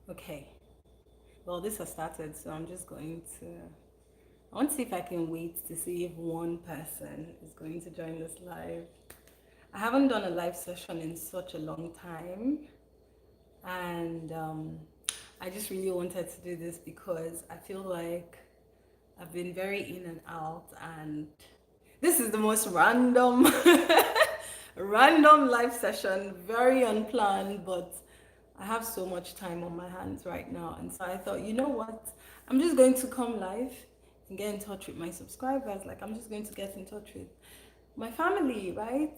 Okay. Well, this has started, so I'm just going to. I want to see if I can wait to see if one person is going to join this live. I haven't done a live session in such a long time, and I just really wanted to do this because I feel like I've been very in and out, and this is the most random, random live session, very unplanned, but I have so much time on my hands right now. And so I thought, you know what? I'm just going to come live and get in touch with my subscribers. Like, I'm just going to get in touch with my family, right?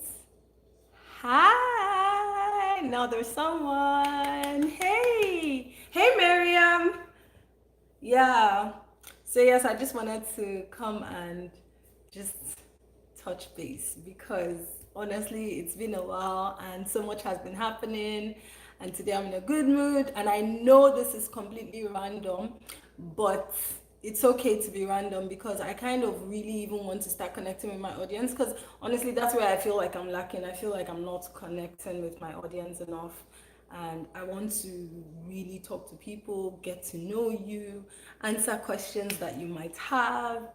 Hi! Now there's someone. Hey! Hey, Miriam! Yeah. So yes, I just wanted to come and just touch base because honestly, it's been a while and so much has been happening. And today I'm in a good mood, and I know this is completely random, but it's okay to be random because I kind of really even want to start connecting with my audience because honestly, that's where I feel like I'm lacking. I feel like I'm not connecting with my audience enough, and I want to really talk to people, get to know you, answer questions that you might have,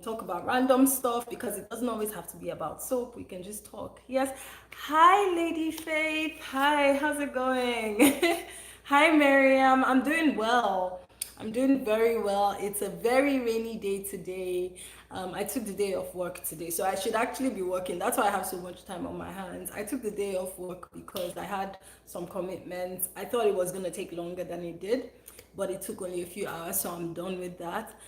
talk about random stuff because it doesn't always have to be about soap. We can just talk. Yes. Hi, Lady Faith. Hi, how's it going? Hi, Miriam. I'm doing well. I'm doing very well. It's a very rainy day today. I took the day off work today, so I should actually be working. That's why I have so much time on my hands. I took the day off work because I had some commitments. I thought it was going to take longer than it did, but it took only a few hours, so I'm done with that.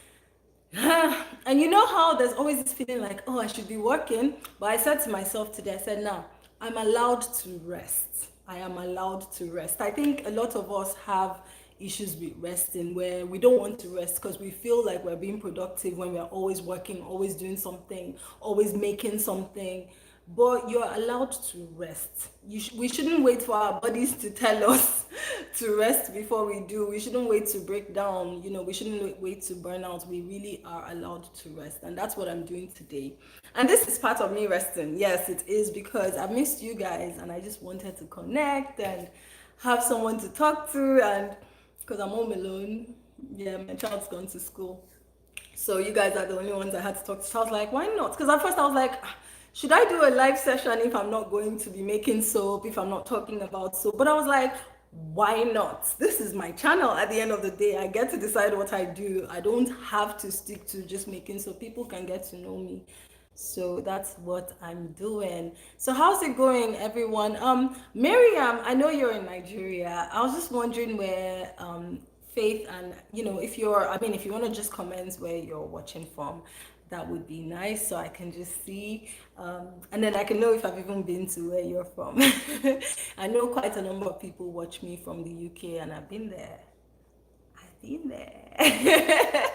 And you know how there's always this feeling like, oh, I should be working. But I said to myself today, I said, now, I'm allowed to rest. I am allowed to rest. I think a lot of us have issues with resting where we don't want to rest because we feel like we're being productive when we're always working, always doing something, always making something. But you're allowed to rest. We shouldn't wait for our bodies to tell us to rest before we do. We shouldn't wait to break down. We shouldn't wait to burn out. We really are allowed to rest. And that's what I'm doing today. And this is part of me resting. Yes, it is because I missed you guys and I just wanted to connect and have someone to talk to. And because I'm home alone, yeah, my child's gone to school. So you guys are the only ones I had to talk to. So I was like, why not? Because at first I was like, should I do a live session if I'm not going to be making soap, if I'm not talking about soap? But I was like, why not? This is my channel at the end of the day. I get to decide what I do. I don't have to stick to just making soap. People can get to know me. So that's what I'm doing. So how's it going, everyone? Miriam, I know you're in Nigeria. I was just wondering where Faith and if if you want to just comment where you're watching from, that would be nice so I can just see. And then I can know if I've even been to where you're from. I know quite a number of people watch me from the UK and I've been there. I've been there.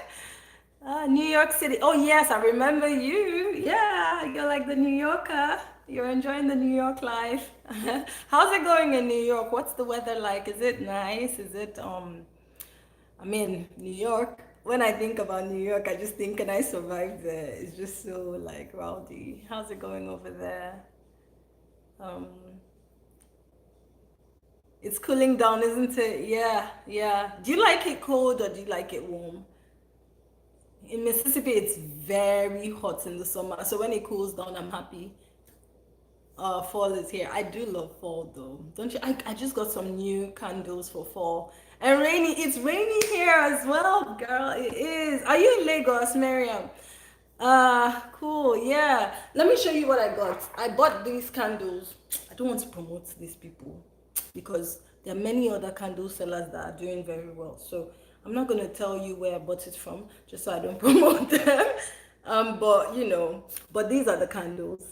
New York City. Oh, yes, I remember you. Yeah, you're like the New Yorker. You're enjoying the New York life. How's it going in New York? What's the weather like? Is it nice? I mean, New York. When I think about New York, I just think, can I survive there? It's just so like rowdy. How's it going over there? Um, it's cooling down, isn't it? Yeah, yeah. Do you like it cold or do you like it warm? In Mississippi, it's very hot in the summer. So when it cools down, I'm happy. Fall is here. I do love fall though. Don't you? I just got some new candles for fall. And rainy. It's rainy here as well, girl. It is. Are you in Lagos, Miriam? Cool. Yeah. Let me show you what I got. I bought these candles. I don't want to promote these people because there are many other candle sellers that are doing very well. So I'm not gonna tell you where I bought it from, just so I don't promote them. But but these are the candles.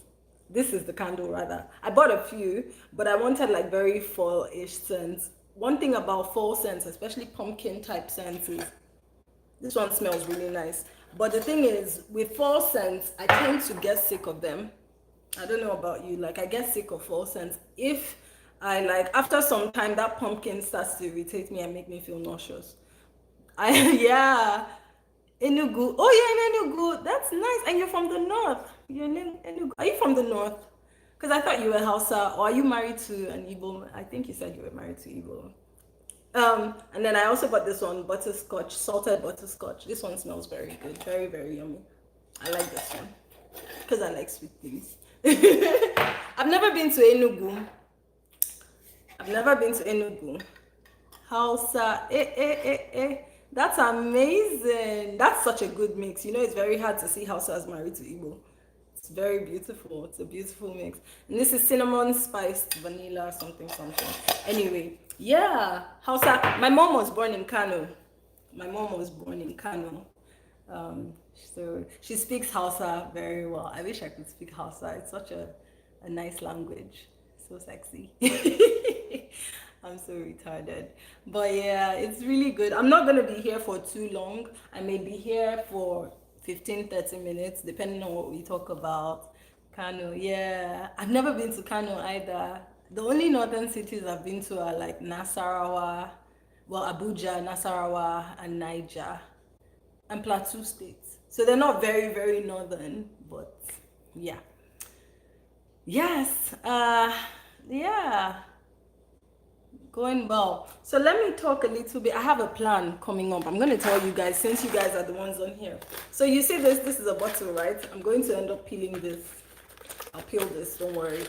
This is the candle rather. I bought a few, but I wanted like very fall-ish scents. One thing about fall scents, especially pumpkin type scents, is this one smells really nice. But the thing is, with fall scents, I tend to get sick of them. I don't know about you, like I get sick of fall scents. If I like after some time that pumpkin starts to irritate me and make me feel nauseous. I yeah. Enugu. Oh yeah, in Enugu. That's nice. And you're from the north. You're in Enugu. Are you from the north? Because I thought you were Hausa. Or are you married to an Igbo? I think you said you were married to Igbo. And then I also got this one, butterscotch, salted butterscotch. This one smells very good, very, very yummy. I like this one because I like sweet things. I've never been to Enugu. I've never been to Enugu. Hausa, that's amazing. That's such a good mix. You know, it's very hard to see Hausa as married to Igbo. It's very beautiful. It's a beautiful mix. And this is cinnamon spiced vanilla something something. Anyway, yeah, Hausa. My mom was born in Kano. My mom was born in Kano. So she speaks Hausa very well. I wish I could speak Hausa. It's such a nice language. So sexy. I'm so retarded. But yeah, it's really good. I'm not going to be here for too long. I may be here for 15-30 minutes, depending on what we talk about. Kano, yeah. I've never been to Kano either. The only northern cities I've been to are like Nasarawa, well, Abuja, Nasarawa, and Niger, and Plateau states. So they're not very, very northern, but yeah. Yes, yeah, going well. So let me talk a little bit. I have a plan coming up. I'm going to tell you guys since you guys are the ones on here. So you see this is a bottle, right? I'm going to end up peeling this. I'll peel this, don't worry.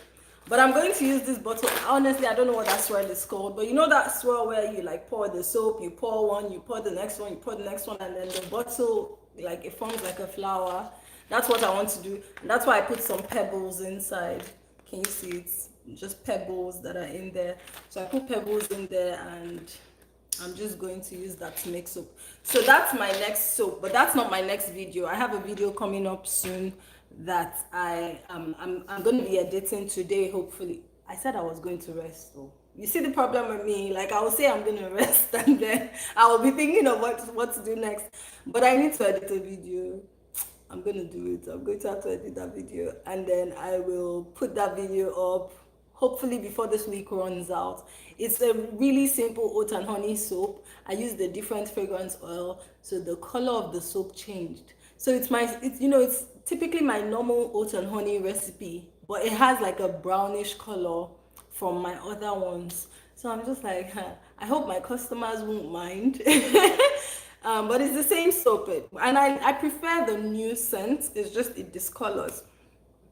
But I'm going to use this bottle. Honestly, I don't know what that swirl is called, but you know that swirl where you like pour the soap, you pour one, you pour the next one, you pour the next one, and then the bottle, like it forms like a flower. That's what I want to do. And that's why I put some pebbles inside. Can you see it's just pebbles that are in there? So I put pebbles in there and I'm just going to use that to make soap. So that's my next soap, but that's not my next video. I have a video coming up soon that I'm going to be editing today, hopefully. I said I was going to rest though. You see the problem with me, like I will say I'm going to rest and then I will be thinking of what to do next. But I need to edit a video. I'm going to do it. I'm going to have to edit that video and then I will put that video up hopefully before this week runs out. It's a really simple oat and honey soap. I used the different fragrance oil, so the color of the soap changed. So it's typically my normal oat and honey recipe, but it has like a brownish color from my other ones. So I'm just like, huh, I hope my customers won't mind. But it's the same soap, and I prefer the new scent. It's just it discolors.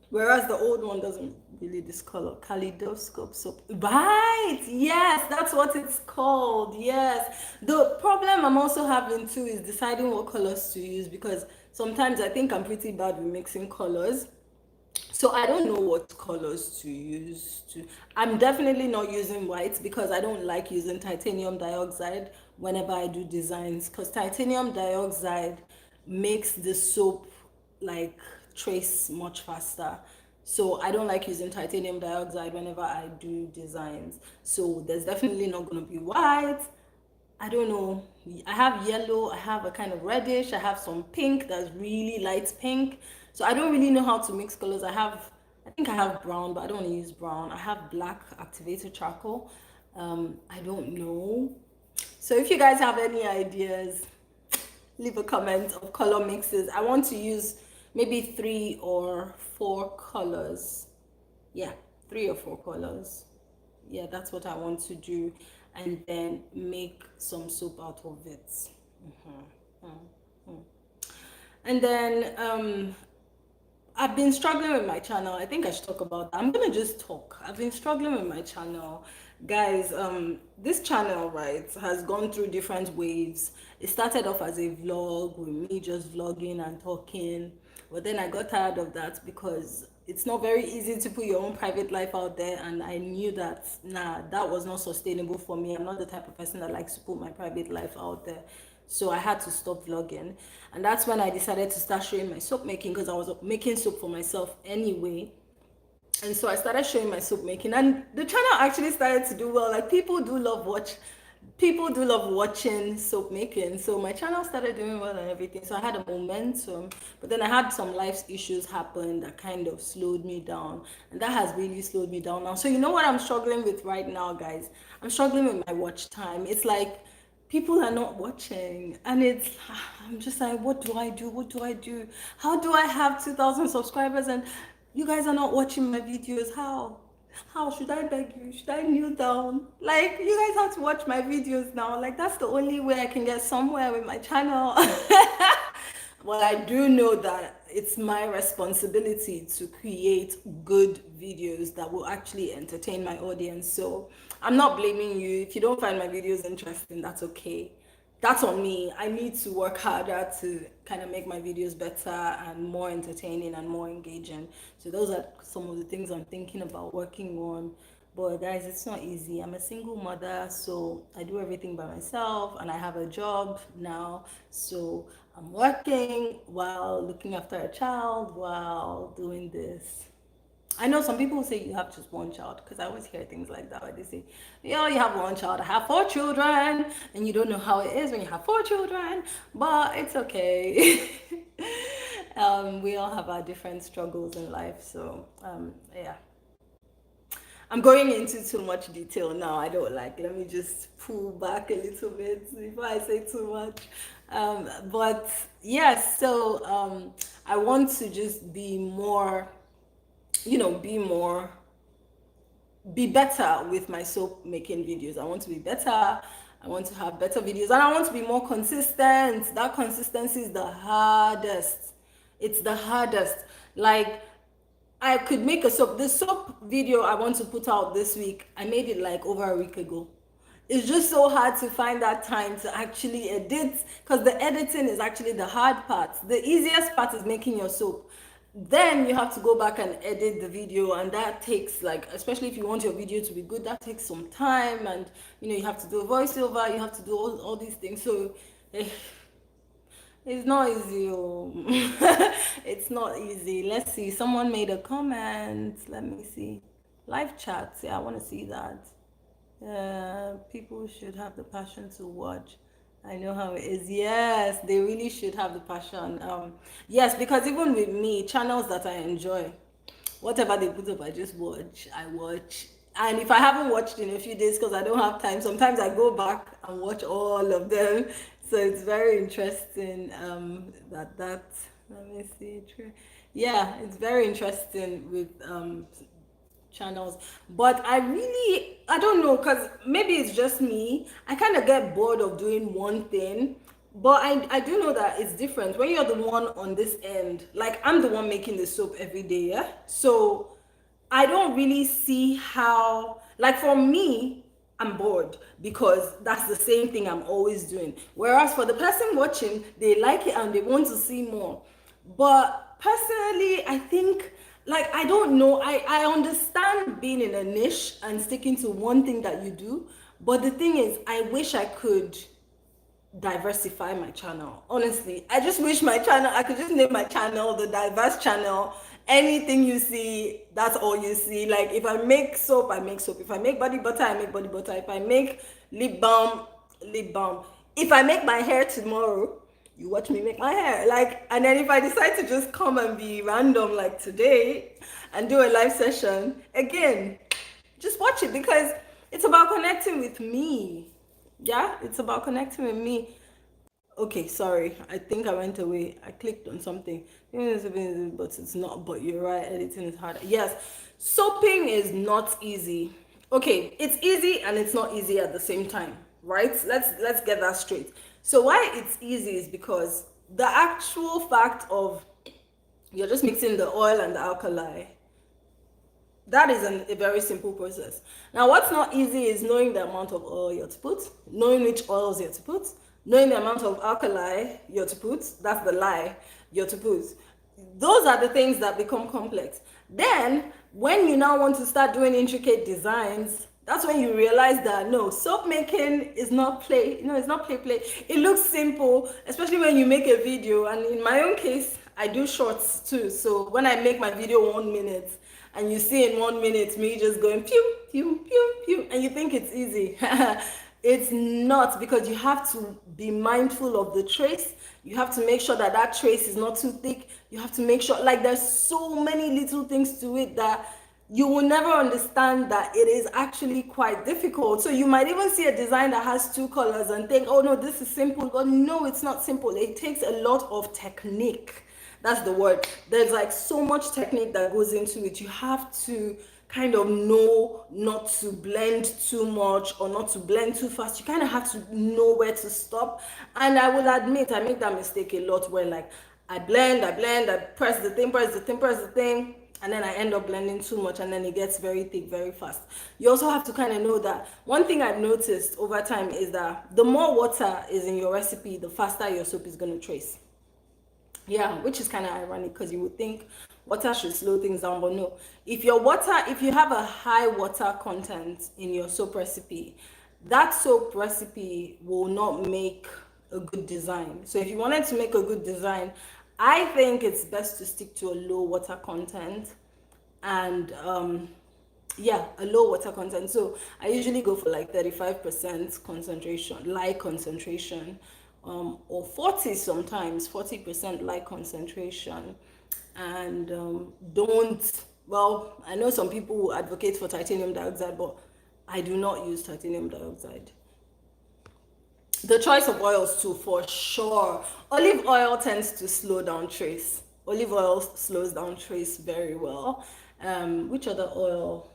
Whereas the old one doesn't really discolor. Kaleidoscope soap. Right. Yes, that's what it's called. Yes. The problem I'm also having too is deciding what colors to use because sometimes I think I'm pretty bad with mixing colors. So I don't know what colors to use to. I'm definitely not using white because I don't like using titanium dioxide whenever I do designs because titanium dioxide makes the soap like trace much faster. So I don't like using titanium dioxide whenever I do designs. So there's definitely not going to be white. I don't know. I have yellow, I have a kind of reddish, I have some pink that's really light pink. So I don't really know how to mix colors. I think I have brown, but I don't want to use brown. I have black activated charcoal. I don't know. So if you guys have any ideas, leave a comment of color mixes. I want to use maybe 3 or 4 colors. Yeah, 3 or 4 colors. Yeah, that's what I want to do, and then make some soap out of it. And then I've been struggling with my channel. I think I should talk about that. I'm gonna just talk. I've been struggling with my channel. Guys, this channel, right, has gone through different waves. It started off as a vlog with me just vlogging and talking. But then I got tired of that because it's not very easy to put your own private life out there, and I knew that that was not sustainable for me. I'm not the type of person that likes to put my private life out there. So I had to stop vlogging, and that's when I decided to start showing my soap making because I was making soap for myself anyway. And so I started showing my soap making, and the channel actually started to do well. Like people do love watching soap making. So my channel started doing well and everything. So I had a momentum, but then I had some life issues happen that kind of slowed me down, and that has really slowed me down now. So you know what I'm struggling with right now, guys? I'm struggling with my watch time. It's like people are not watching, and I'm just like, what do I do? What do I do? How do I have 2,000 subscribers and you guys are not watching my videos? How? How should I beg you? Should I kneel down? Like, you guys have to watch my videos now. Like, that's the only way I can get somewhere with my channel. Well, I do know that it's my responsibility to create good videos that will actually entertain my audience. So I'm not blaming you. If you don't find my videos interesting, that's okay. That's on me. I need to work harder to kind of make my videos better and more entertaining and more engaging. So those are some of the things I'm thinking about working on. But guys, it's not easy. I'm a single mother, so I do everything by myself and I have a job now. So I'm working while looking after a child while doing this. I know some people say you have just one child because I always hear things like that where they say, yo, you have one child. I have four children, and you don't know how it is when you have four children, but it's okay. We all have our different struggles in life, so yeah. I'm going into too much detail now. I don't like. Let me just pull back a little bit before I say too much. But yes, so I want to just be more, be more, be better with my soap making videos. I want to be better. I want to have better videos, and I want to be more consistent. That consistency is the hardest. It's the hardest. Like, I could make a soap. The soap video I want to put out this week, I made it like over a week ago. It's just so hard to find that time to actually edit because the editing is actually the hard part. The easiest part is making your soap. Then you have to go back and edit the video, and that takes, like, especially if you want your video to be good, that takes some time. And you have to do a voiceover, you have to do all these things. So eh, it's not easy. Oh. It's not easy. Let's see. Someone made a comment. Let me see. Live chats. Yeah, I want to see that. People should have the passion to watch. I know how it is. Yes, they really should have the passion. Yes, because even with me, channels that I enjoy, whatever they put up, I just watch. I watch. And if I haven't watched in a few days because I don't have time, sometimes I go back and watch all of them. So it's very interesting that let me see. Yeah, it's very interesting with channels. But I don't know, because maybe it's just me. I kind of get bored of doing one thing. But I do know that it's different when you're the one on this end. Like, I'm the one making the soap every day, yeah? So I don't really see how, like, for me, I'm bored because that's the same thing I'm always doing. Whereas for the person watching, they like it and they want to see more. But personally, I think, like, I don't know. I understand being in a niche and sticking to one thing that you do. But the thing is, I wish I could diversify my channel. Honestly, I just wish my channel, I could just name my channel the diverse channel. Anything you see, that's all you see. Like, if I make soap, I make soap. If I make body butter, I make body butter. If I make lip balm, lip balm. If I make my hair tomorrow, you watch me make my hair. Like, and then if I decide to just come and be random like today and do a live session, again, just watch it because it's about connecting with me. Yeah, it's about connecting with me. Okay, sorry. I think I went away. I clicked on something. But it's not. But you're right. Editing is hard. Yes, soaping is not easy. Okay, it's easy and it's not easy at the same time, right? Let's get that straight. So why it's easy is because the actual fact of you're just mixing the oil and the alkali, that is a very simple process. Now, what's not easy is knowing the amount of oil you're to put, knowing which oils you're to put, knowing the amount of alkali you're to put. That's the lie, you're to put. Those are the things that become complex. Then, when you now want to start doing intricate designs, that's when you realize that no, soap making is not play. It's not play. It looks simple, especially when you make a video. And in my own case, I do shorts too. So when I make my video 1 minute, and you see in 1 minute me just going pew pew pew pew, and you think it's easy. It's not, because you have to be mindful of the trace. You have to make sure that that trace is not too thick. You have to make sure, like, there's so many little things to it that you will never understand that it is actually quite difficult. So you might even see a design that has two colors and think, oh no, this is simple. But no, it's not simple. It takes a lot of technique. That's the word. There's like so much technique that goes into it. You have to kind of know not to blend too much or not to blend too fast. You kind of have to know where to stop. And I will admit, I make that mistake a lot where like I press the thing, press the thing, and then I end up blending too much and then it gets very thick very fast. You also have to kind of know that one thing I've noticed over time is that the more water is in your recipe, the faster your soap is going to trace. Yeah, which is kind of ironic because you would think water should slow things down, but no. If you have a high water content in your soap recipe, that soap recipe will not make a good design. So if you wanted to make a good design, I think it's best to stick to a low water content and yeah, a low water content. So I usually go for like 35% concentration, light concentration, or 40 sometimes, 40% light concentration. And don't, well, I know some people will advocate for titanium dioxide, but I do not use titanium dioxide. The choice of oils too, for sure. Olive oil tends to slow down trace. Olive oil slows down trace very well. Which other oil?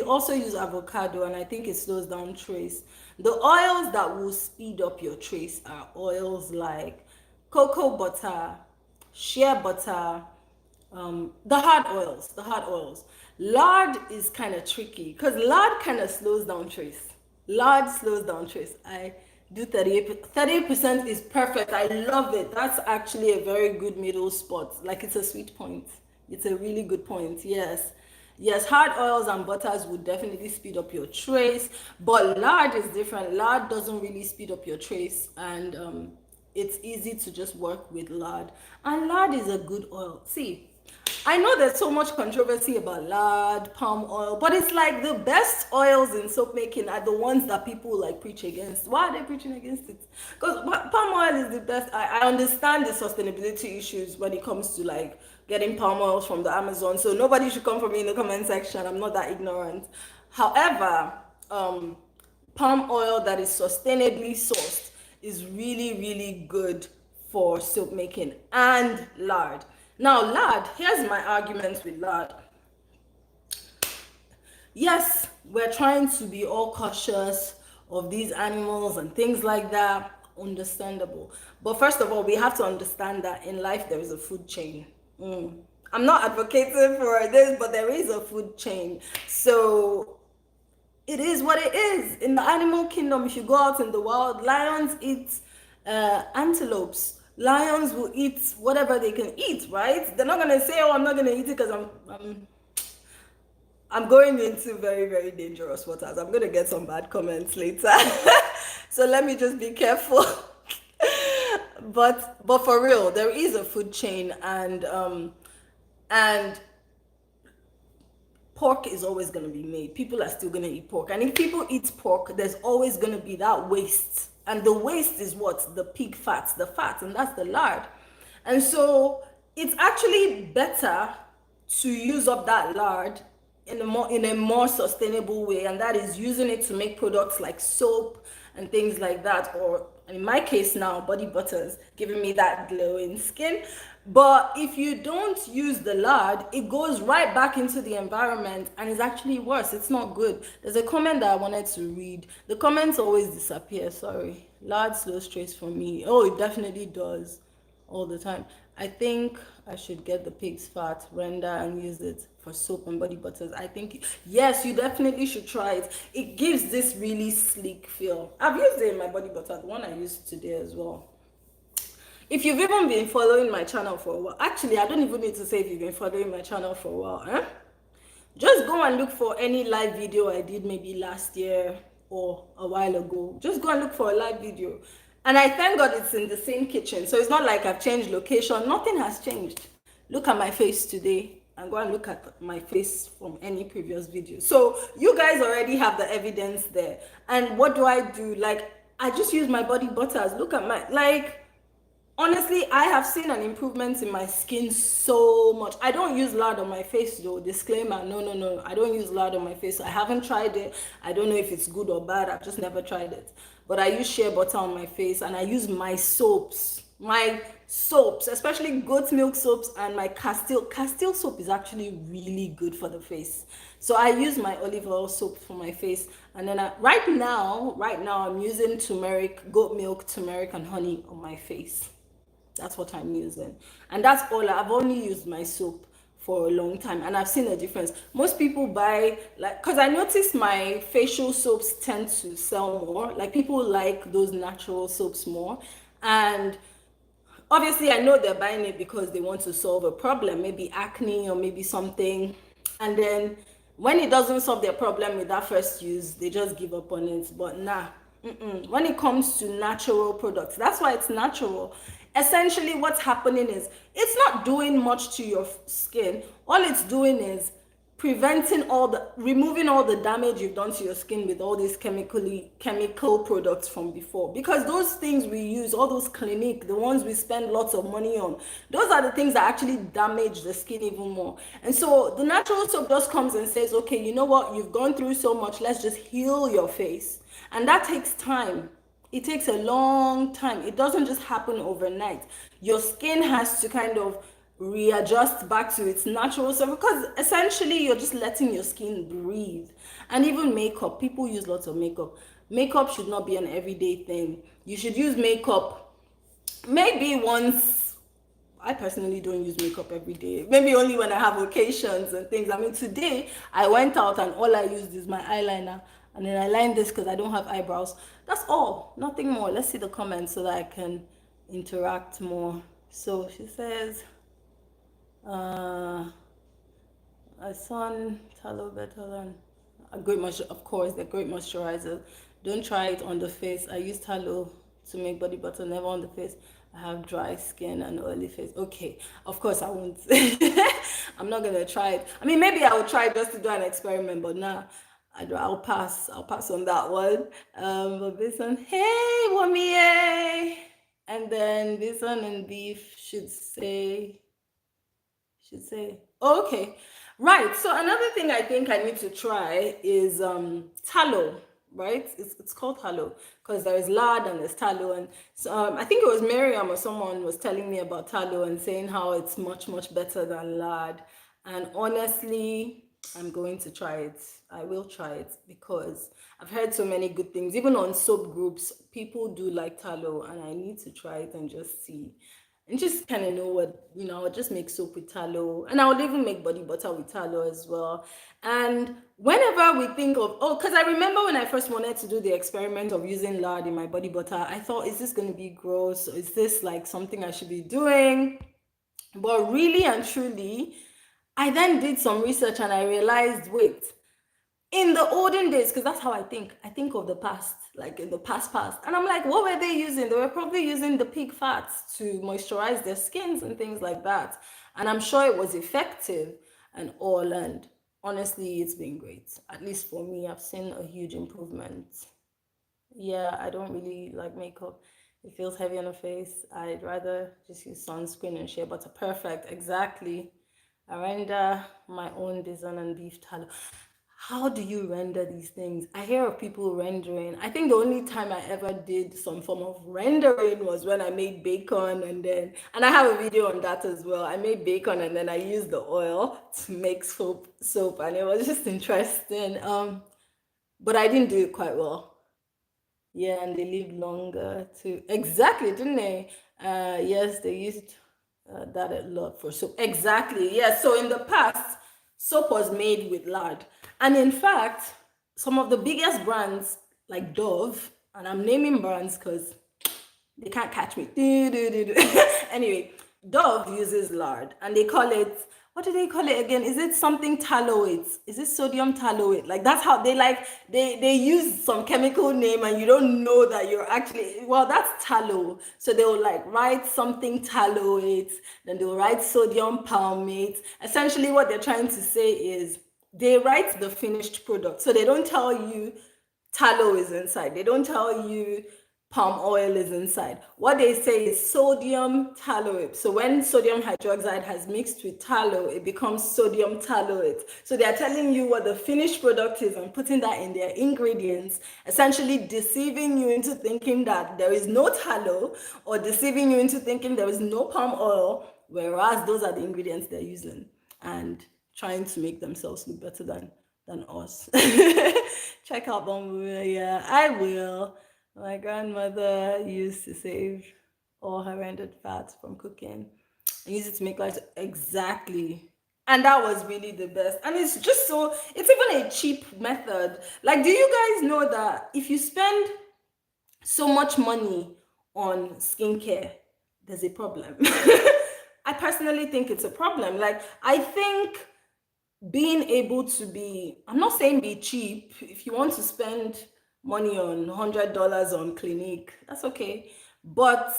Also use avocado, and I think it slows down trace. The oils that will speed up your trace are oils like cocoa butter, shea butter, the hard oils. Lard is kind of tricky because lard kind of slows down trace. Lard slows down trace. I do 30% is perfect. I love it. That's actually a very good middle spot. Like it's a sweet point. It's a really good point. Yes. Yes, hard oils and butters would definitely speed up your trace, but lard is different. Lard doesn't really speed up your trace, and it's easy to just work with lard. And lard is a good oil. See, I know there's so much controversy about lard, palm oil, but it's like the best oils in soap making are the ones that people like preach against. Why are they preaching against it? Because palm oil is the best. I understand the sustainability issues when it comes to like getting palm oils from the Amazon. So nobody should come for me in the comment section. I'm not that ignorant. However, palm oil that is sustainably sourced is really, really good for soap making. And lard. Now, lard, here's my argument with lard. Yes, we're trying to be all cautious of these animals and things like that. Understandable. But first of all, we have to understand that in life there is a food chain. I'm not advocating for this, but there is a food chain. So it is what it is. In the animal kingdom, if you go out in the wild, lions eat antelopes. Lions will eat whatever they can eat, right? They're not gonna say, "Oh, I'm not gonna eat it because I'm going into very, very dangerous waters." I'm gonna get some bad comments later, so let me just be careful. But for real, there is a food chain, and pork is always going to be made. People are still going to eat pork. And if people eat pork, there's always going to be that waste. And the waste is what? The pig fat, the fat, and that's the lard. And so it's actually better to use up that lard in a more sustainable way, and that is using it to make products like soap and things like that, or in my case now, body butters, giving me that glowing skin. But if you don't use the lard, it goes right back into the environment and it's actually worse. It's not good. There's a comment that I wanted to read. The comments always disappear. Sorry. Lard slows trace for me. Oh, it definitely does all the time. I think I should get the pig's fat, render, and use it for soap and body butters. I think, yes, you definitely should try it. It gives this really sleek feel. I've used it in my body butter, the one I used today as well. If you've even been following my channel for a while, actually, I don't even need to say if you've been following my channel for a while, just go and look for any live video I did maybe last year or a while ago. Just go and look for a live video. And I thank God it's in the same kitchen. So it's not like I've changed location. Nothing has changed. Look at my face today and go and look at my face from any previous video. So you guys already have the evidence there. And what do? Like, I just use my body butters. Look at my, like, honestly, I have seen an improvement in my skin so much. I don't use lard on my face though. Disclaimer, no. I don't use lard on my face. I haven't tried it. I don't know if it's good or bad. I've just never tried it. But I use shea butter on my face and I use my soaps my soaps, especially goat milk soaps, and my Castile soap is actually really good for the face. So I use my olive oil soap for my face, and then right now I'm using turmeric, goat milk, turmeric, and honey on my face. That's what I'm using. And that's all. I've only used my soap for a long time, and I've seen a difference. Most people buy, like, because I noticed my facial soaps tend to sell more. Like, people like those natural soaps more. And obviously I know they're buying it because they want to solve a problem, maybe acne or maybe something. And then when it doesn't solve their problem with that first use, they just give up on it. But nah, when it comes to natural products, that's why it's natural. Essentially what's happening is it's not doing much to your skin. All it's doing is removing all the damage you've done to your skin with all these chemical products from before. Because those things we use, all those Clinique, the ones we spend lots of money on, those are the things that actually damage the skin even more. And so the natural soap just comes and says, okay, you know what, you've gone through so much, let's just heal your face. And that takes time. It takes a long time. It doesn't just happen overnight. Your skin has to kind of readjust back to its natural self, because essentially you're just letting your skin breathe. And even makeup, people use lots of makeup should not be an everyday thing. You should use makeup maybe once. I personally don't use makeup every day, maybe only when I have occasions and things. I mean, today I went out and all I used is my eyeliner, and then I lined this because I don't have eyebrows. That's all, nothing more. Let's see the comments so that I can interact more. So she says, uh, a sun tallow better than a great moisturizer. Of course, the great moisturizer. Don't try it on the face. I use tallow to make body butter, never on the face. I have dry skin and oily face. Okay, of course I won't. I'm not gonna try it. I mean, maybe I will try it just to do an experiment, but nah, I'll pass. I'll pass on that one. But this one, hey, Wamie, and then this one and beef should say, oh, okay, right. So another thing I think I need to try is tallow, right? It's called tallow because there is lard and there's tallow. And so, I think it was Miriam or someone was telling me about tallow and saying how it's much much better than lard. And honestly, I'm going to try it. I will try it because I've heard so many good things. Even on soap groups, people do like tallow, and I need to try it and just see and just kind of know what, I'll just make soap with tallow, and I would even make body butter with tallow as well. And whenever we think of, oh, because I remember when I first wanted to do the experiment of using lard in my body butter, I thought, is this going to be gross? Is this like something I should be doing? But really and truly, I then did some research and I realized, wait, in the olden days, because that's how I think of the past, like in the past, and I'm like, what were they using? They were probably using the pig fats to moisturize their skins and things like that, and I'm sure it was effective and all. And honestly, it's been great. At least for me, I've seen a huge improvement. Yeah, I don't really like makeup. It feels heavy on the face. I'd rather just use sunscreen and shea butter. Perfect, exactly. I render my own design and beef tallow. How do you render these things? I hear of people rendering. I think the only time I ever did some form of rendering was when I made bacon, and I have a video on that as well. I made bacon and then I used the oil to make soap, and it was just interesting. But I didn't do it quite well. Yeah, and they lived longer too. Exactly, didn't they? Yes, they used that a lot for soap. Exactly. Yeah. So in the past, soap was made with lard, and in fact, some of the biggest brands like Dove, and I'm naming brands because they can't catch me. Anyway, Dove uses lard and they call it, what do they call it again? Is it something tallowate? Is it sodium tallowate? Like that's how they use some chemical name and you don't know that you're actually, well, that's tallow. So they'll like write something tallowate, then they'll write sodium palmate. Essentially what they're trying to say is they write the finished product. So they don't tell you tallow is inside. They don't tell you palm oil is inside. What they say is sodium tallurate. So when sodium hydroxide has mixed with tallow, it becomes sodium tallurate. So they are telling you what the finished product is and putting that in their ingredients, essentially deceiving you into thinking that there is no tallow, or deceiving you into thinking there is no palm oil, whereas those are the ingredients they're using, and trying to make themselves look better than us. Check out the movie. Yeah, I will. My grandmother used to save all her rendered fats from cooking and use it to make rice. Exactly. And that was really the best. And it's just so, it's even a cheap method. Like, do you guys know that if you spend so much money on skincare, there's a problem? I personally think it's a problem. Like, I think being able to be, I'm not saying be cheap. If you want to spend money on $100 on Clinique, that's okay. But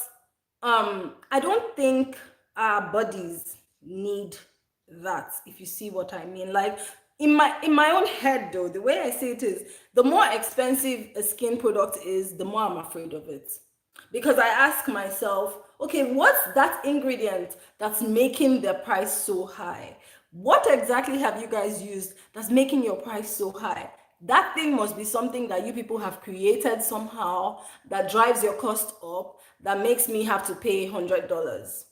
I don't think our bodies need that, if you see what I mean. Like, in my own head though, the way I see it is, the more expensive a skin product is, the more I'm afraid of it. Because I ask myself, okay, what's that ingredient that's making the price so high? What exactly have you guys used that's making your price so high? That thing must be something that you people have created somehow, that drives your cost up, that makes me have to pay $100.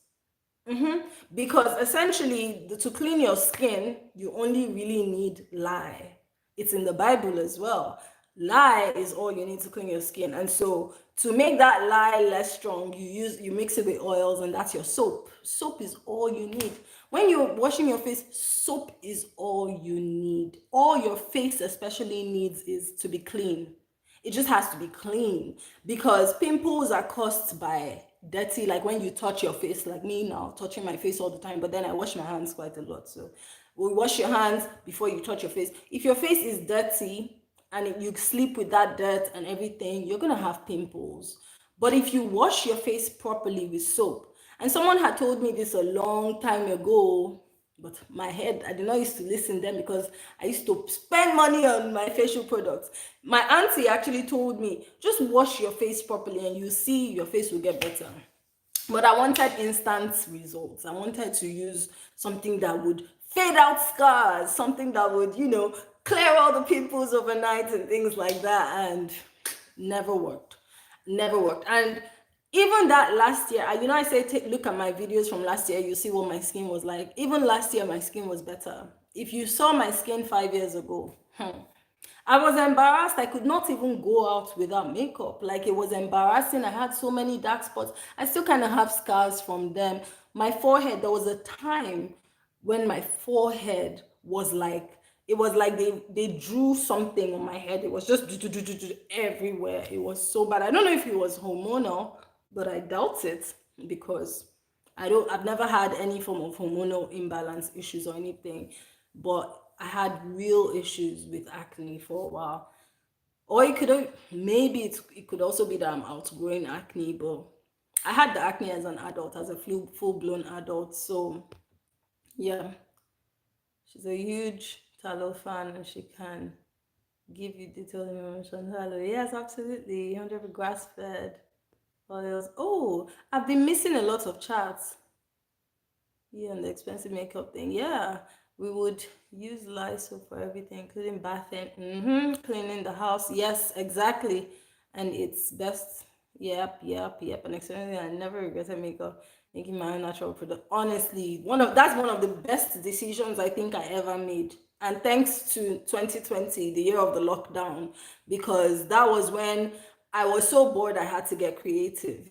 Because essentially, to clean your skin, you only really need lye. It's in the Bible as well. Lye is all you need to clean your skin. And so to make that lye less strong, you mix it with oils, and that's your soap. Soap is all you need. When you're washing your face, soap is all you need. All your face especially needs is to be clean. It just has to be clean, because pimples are caused by dirty, like when you touch your face, like me now, touching my face all the time, but then I wash my hands quite a lot. So we wash your hands before you touch your face. If your face is dirty and you sleep with that dirt and everything, you're gonna have pimples. But if you wash your face properly with soap, and someone had told me this a long time ago, but my head, I did not used to listen then, because I used to spend money on my facial products. My auntie actually told me, just wash your face properly and you see your face will get better. But I wanted instant results. I wanted to use something that would fade out scars, something that would, clear all the pimples overnight and things like that. And never worked. Never worked. And even that last year, I say look at my videos from last year, you see what my skin was like. Even last year, my skin was better. If you saw my skin 5 years ago, I was embarrassed. I could not even go out without makeup. Like, it was embarrassing. I had so many dark spots. I still kind of have scars from them. My forehead, there was a time when my forehead was like, it was like they drew something on my head. It was just everywhere. It was so bad. I don't know if it was hormonal, but I doubt it, because I've never had any form of hormonal imbalance issues or anything, but I had real issues with acne for a while. Or maybe it could also be that I'm outgrowing acne, but I had the acne as an adult, as a full blown adult. So yeah, she's a huge tallow fan, and she can give you detailed information. Tallow, yes, absolutely, 100 grass fed oils. Oh, I've been missing a lot of chats. Yeah, and the expensive makeup thing. Yeah, we would use Lysol for everything, including bathing, cleaning the house. Yes, exactly. And it's best. Yep. And experiencing, I never regretted makeup, making my own natural product. Honestly, that's one of the best decisions I think I ever made. And thanks to 2020, the year of the lockdown, because that was when I was so bored I had to get creative.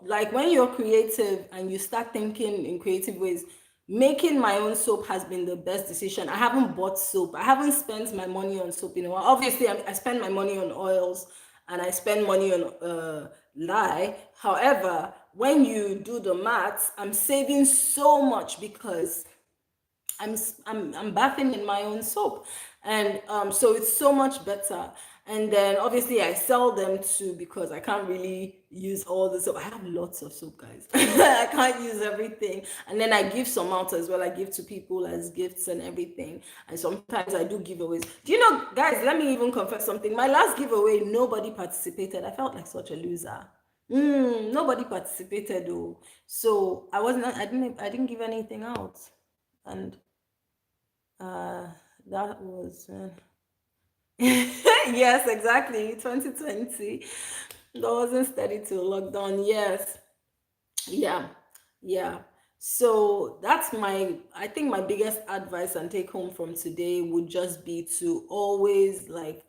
Like, when you're creative and you start thinking in creative ways, making my own soap has been the best decision. I haven't bought soap. I haven't spent my money on soap in a while. Obviously, I spend my money on oils, and I spend money on lye. However, when you do the maths, I'm saving so much, because I'm bathing in my own soap, and so it's so much better. And then obviously I sell them too because I can't really use all the soap. I have lots of soap, guys. I can't use everything. And then I give some out as well. I give to people as gifts and everything. And sometimes I do giveaways. Do you know, guys, let me even confess something. My last giveaway, nobody participated. I felt like such a loser. Nobody participated though. So I didn't give anything out. And uh that was yes, exactly. 2020. That wasn't steady till lockdown. Yes. Yeah. Yeah. So that's I think my biggest advice and take home from today would just be to always like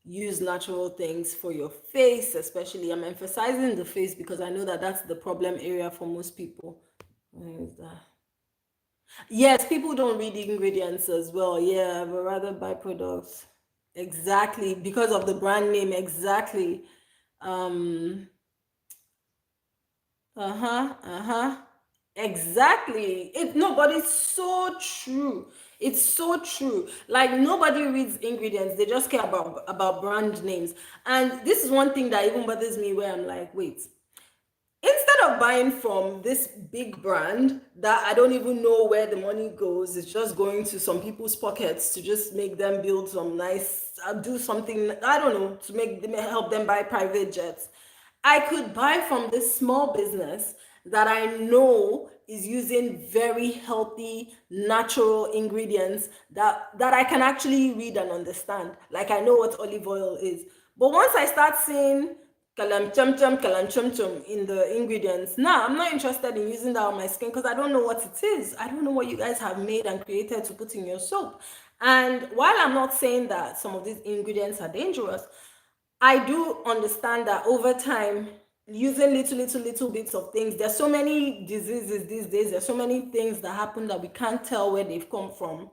use natural things for your face, especially. I'm emphasizing the face because I know that that's the problem area for most people. Where is that? Yes, people don't read ingredients as well. Yeah, but rather byproducts. Exactly, because of the brand name. Exactly. Um, uh-huh, uh-huh. Exactly. It no, but it's so true. It's so true. Like nobody reads ingredients. They just care about brand names. And this is one thing that even bothers me where I'm like, wait, instead of buying from this big brand that I don't even know where the money goes, it's just going to some people's pockets to just make them build some nice, do something, I don't know, to make them help them buy private jets. I could buy from this small business that I know is using very healthy, natural ingredients that I can actually read and understand. Like I know what olive oil is. But once I start seeing kalam chum chum in the ingredients. Nah, I'm not interested in using that on my skin because I don't know what it is. I don't know what you guys have made and created to put in your soap. And while I'm not saying that some of these ingredients are dangerous, I do understand that over time, using little bits of things, there's so many diseases these days, there's so many things that happen that we can't tell where they've come from.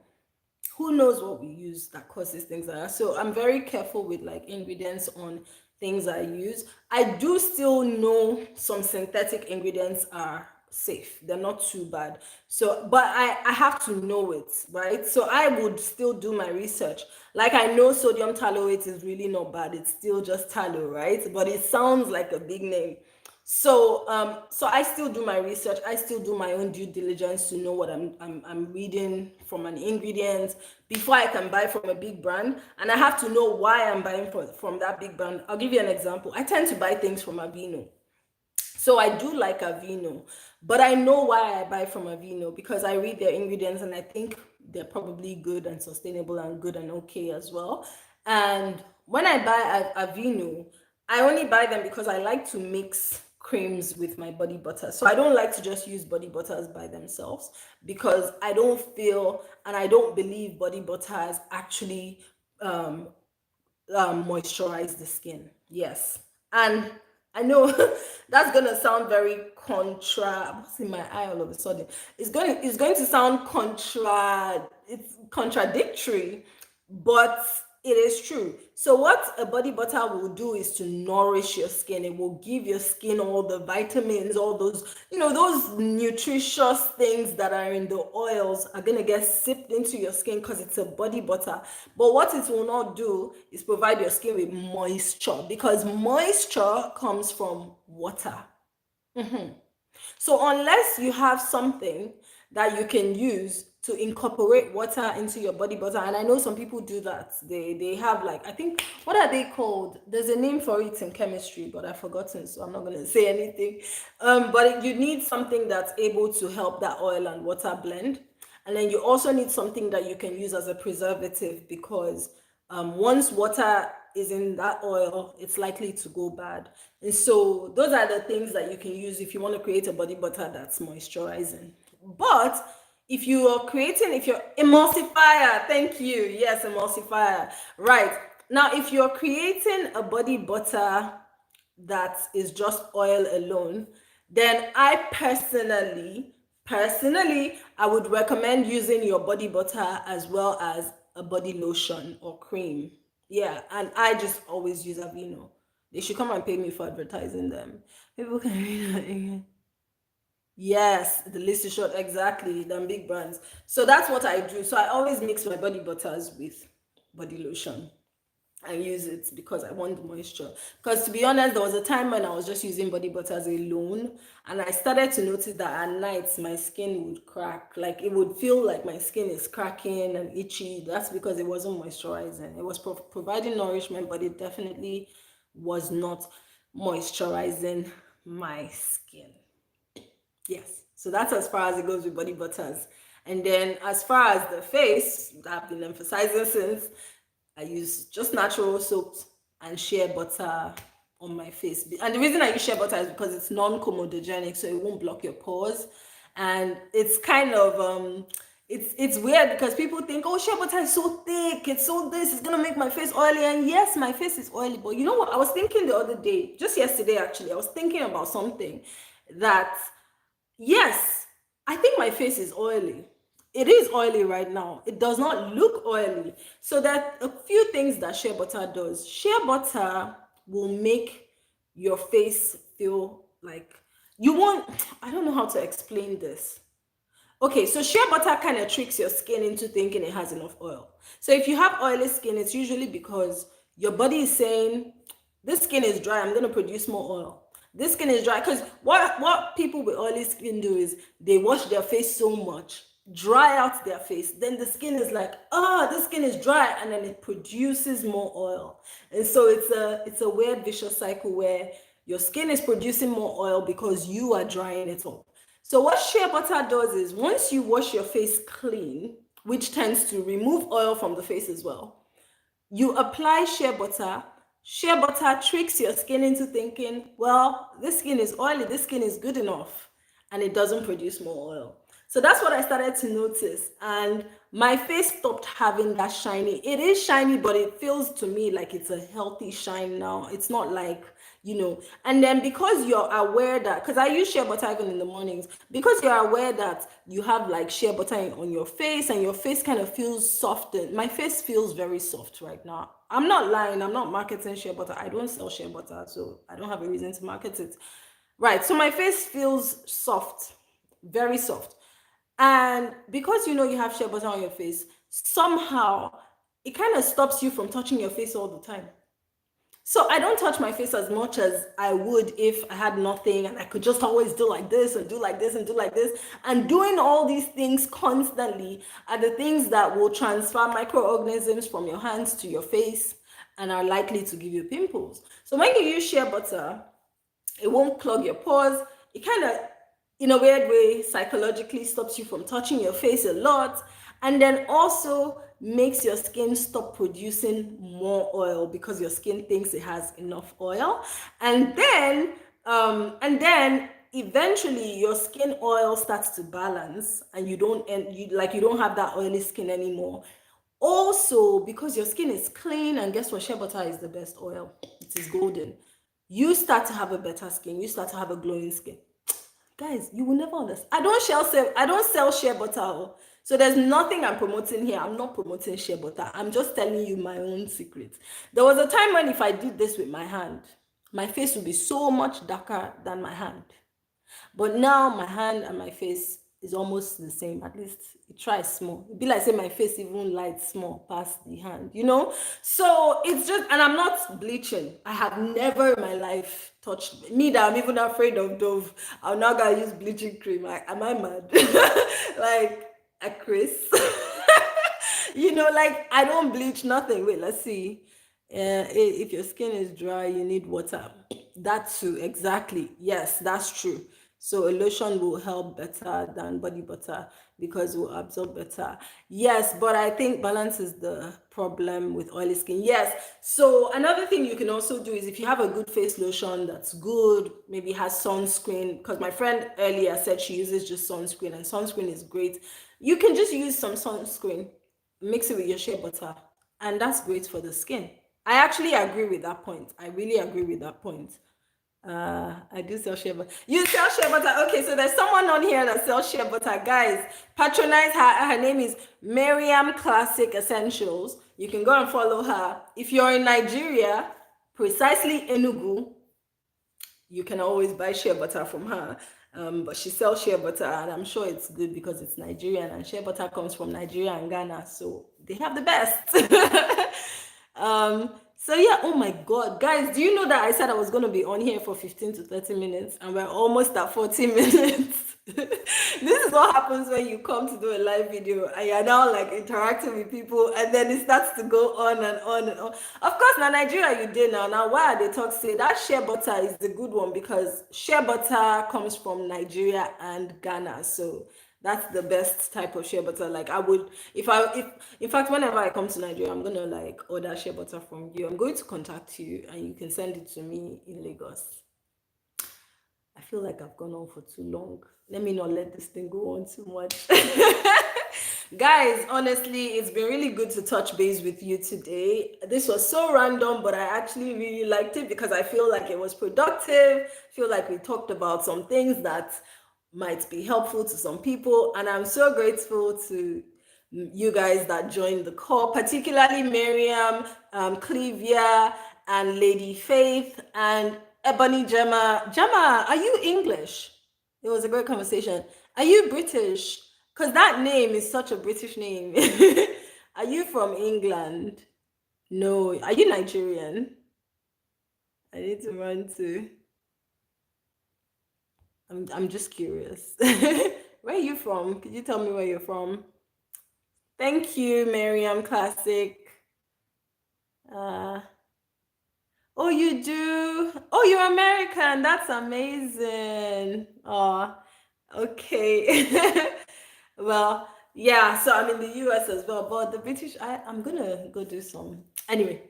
Who knows what we use that causes things like that. So I'm very careful with like ingredients on things I use. I do still know some synthetic ingredients are safe. They're not too bad. So but I have to know it, right? So I would still do my research. Like I know sodium tallowate is really not bad. It's still just tallow, right? But it sounds like a big name. So I still do my research. I still do my own due diligence to know what I'm reading from an ingredient before I can buy from a big brand. And I have to know why I'm buying from that big brand. I'll give you an example. I tend to buy things from Aveeno. So I do like Aveeno, but I know why I buy from Aveeno because I read their ingredients and I think they're probably good and sustainable and good and okay as well. And when I buy Aveeno, I only buy them because I like to mix creams with my body butter. So I don't like to just use body butters by themselves because I don't feel and I don't believe body butters actually um, moisturize the skin. Yes. And I know that's gonna sound very what's in my eye all of a sudden? It's going to sound it's contradictory, but it is true. So what a body butter will do is to nourish your skin. It will give your skin all the vitamins, all those, those nutritious things that are in the oils are going to get sipped into your skin because it's a body butter. But what it will not do is provide your skin with moisture because moisture comes from water. So unless you have something that you can use to incorporate water into your body butter, and I know some people do that. They have like, I think, what are they called? There's a name for it in chemistry, but I've forgotten, so I'm not gonna say anything. But you need something that's able to help that oil and water blend. And then you also need something that you can use as a preservative because once water is in that oil, it's likely to go bad. And so those are the things that you can use if you want to create a body butter that's moisturizing. But if you're emulsifier, thank you. Yes, emulsifier. Right. Now, if you're creating a body butter that is just oil alone, then personally, I would recommend using your body butter as well as a body lotion or cream. Yeah, and I just always use Aveeno. They should come and pay me for advertising them. People can read that again. Yes, the list is short, exactly, than big brands. So that's what I do. So I always mix my body butters with body lotion. and use it because I want the moisture. Because to be honest, there was a time when I was just using body butters alone, and I started to notice that at nights my skin would crack. Like it would feel like my skin is cracking and itchy. That's because it wasn't moisturizing. It was providing nourishment, but it definitely was not moisturizing my skin. Yes. So that's as far as it goes with body butters. And then as far as the face, I've been emphasizing since, I use just natural soaps and shea butter on my face. And the reason I use shea butter is because it's non-comedogenic, so it won't block your pores. And it's kind of it's weird because people think, oh, shea butter is so thick, it's so this, it's gonna make my face oily. And yes, my face is oily, but you know what? I was thinking the other day, just yesterday actually, I was thinking about something that yes, I think my face is oily. It is oily right now. It does not look oily. So that a few things that shea butter does. Shea butter will make your face feel like you want, I don't know how to explain this. Okay, so shea butter kind of tricks your skin into thinking it has enough oil. So if you have oily skin, it's usually because your body is saying, this skin is dry, I'm going to produce more oil. This skin is dry because what people with oily skin do is they wash their face so much, dry out their face, then the skin is like, oh, this skin is dry, and then it produces more oil. And so it's a weird vicious cycle where your skin is producing more oil because you are drying it up. So what shea butter does is once you wash your face clean, which tends to remove oil from the face as well, you apply shea butter. Shea butter tricks your skin into thinking, well, this skin is oily, this skin is good enough, and it doesn't produce more oil. So that's what I started to notice. And my face stopped having that shiny. It is shiny, but it feels to me like it's a healthy shine now. It's not like, and then because you're aware that, because I use shea butter even in the mornings, because you're aware that you have like shea butter on your face and your face kind of feels soft. My face feels very soft right now. I'm not lying. I'm not marketing shea butter. I don't sell shea butter, so I don't have a reason to market it. Right. So my face feels soft, very soft. And because you have shea butter on your face, somehow it kind of stops you from touching your face all the time. So I don't touch my face as much as I would if I had nothing and I could just always do like this and do like this and do like this. And doing all these things constantly are the things that will transfer microorganisms from your hands to your face and are likely to give you pimples. So when you use shea butter, it won't clog your pores. It kind of, in a weird way, psychologically stops you from touching your face a lot, and then also makes your skin stop producing more oil because your skin thinks it has enough oil. And then eventually your skin oil starts to balance, and you don't have that oily skin anymore. Also, because your skin is clean, and guess what? Shea butter is the best oil. It is golden. You start to have a better skin. You start to have a glowing skin. Guys, you will never understand. I don't sell shea butter. So there's nothing I'm promoting here. I'm not promoting shea butter. I'm just telling you my own secret. There was a time when if I did this with my hand, my face would be so much darker than my hand. But now my hand and my face is almost the same. At least it tries small. It'd be like say my face even light small past the hand. So it's just, and I'm not bleaching. I have never in my life touched me that I'm even afraid of Dove. I'm now gonna use bleaching cream. Am I mad? Like a Chris. Like I don't bleach nothing. Wait, let's see. If your skin is dry, you need water. That too, exactly. Yes, that's true. So a lotion will help better than body butter because it will absorb better. Yes, but I think balance is the problem with oily skin. Yes. So another thing you can also do is if you have a good face lotion that's good, maybe has sunscreen, because my friend earlier said she uses just sunscreen, and sunscreen is great. You can just use some sunscreen, mix it with your shea butter, and that's great for the skin. I actually agree with that point. I really agree with that point. I do sell shea butter. You sell shea butter? Okay, so there's someone on here that sells shea butter. Guys, patronize her. Her name is Miriam Classic Essentials. You can go and follow her. If you're in Nigeria, precisely Enugu, you can always buy shea butter from her. But she sells shea butter, and I'm sure it's good because it's Nigerian, and shea butter comes from Nigeria and Ghana, so they have the best. So yeah, oh my God, guys, do you know that I said I was going to be on here for 15 to 30 minutes and we're almost at 40 minutes? This is what happens when you come to do a live video and you're now like interacting with people and then it starts to go on and on and on. Of course, now Nigeria you did now. Now why are they talk say that shea butter is the good one because shea butter comes from Nigeria and Ghana. So that's the best type of shea butter. Like I would, if in fact whenever I come to Nigeria, I'm gonna like order shea butter from you. I'm going to contact you and you can send it to me in Lagos. I feel like I've gone on for too long. Let me not let this thing go on too much. Guys, honestly, it's been really good to touch base with you today. This was so random, but I actually really liked it because I feel like it was productive. I feel like we talked about some things that might be helpful to some people. And I'm so grateful to you guys that joined the call, particularly Miriam, Clevia, and Lady Faith, and Ebony Gemma. Gemma, are you English? It was a great conversation. Are you British? Because that name is such a British name. Are you from England? No. Are you Nigerian? I need to run to. I'm just curious. Where are you from? Could you tell me where you're from? Thank you, Miriam Classic. Uh, oh, you do? Oh, you're American. That's amazing. Oh, okay. Well, yeah, so I'm in the US as well, but the British, I'm gonna go do some. Anyway,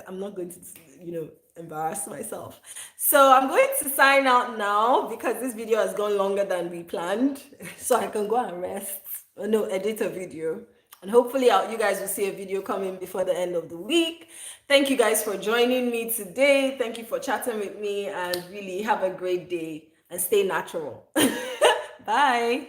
I'm not going to, embarrass myself. So I'm going to sign out now because this video has gone longer than we planned. So I can go and rest. No, edit a video. And hopefully you guys will see a video coming before the end of the week. Thank you guys for joining me today. Thank you for chatting with me and really have a great day and stay natural. Bye.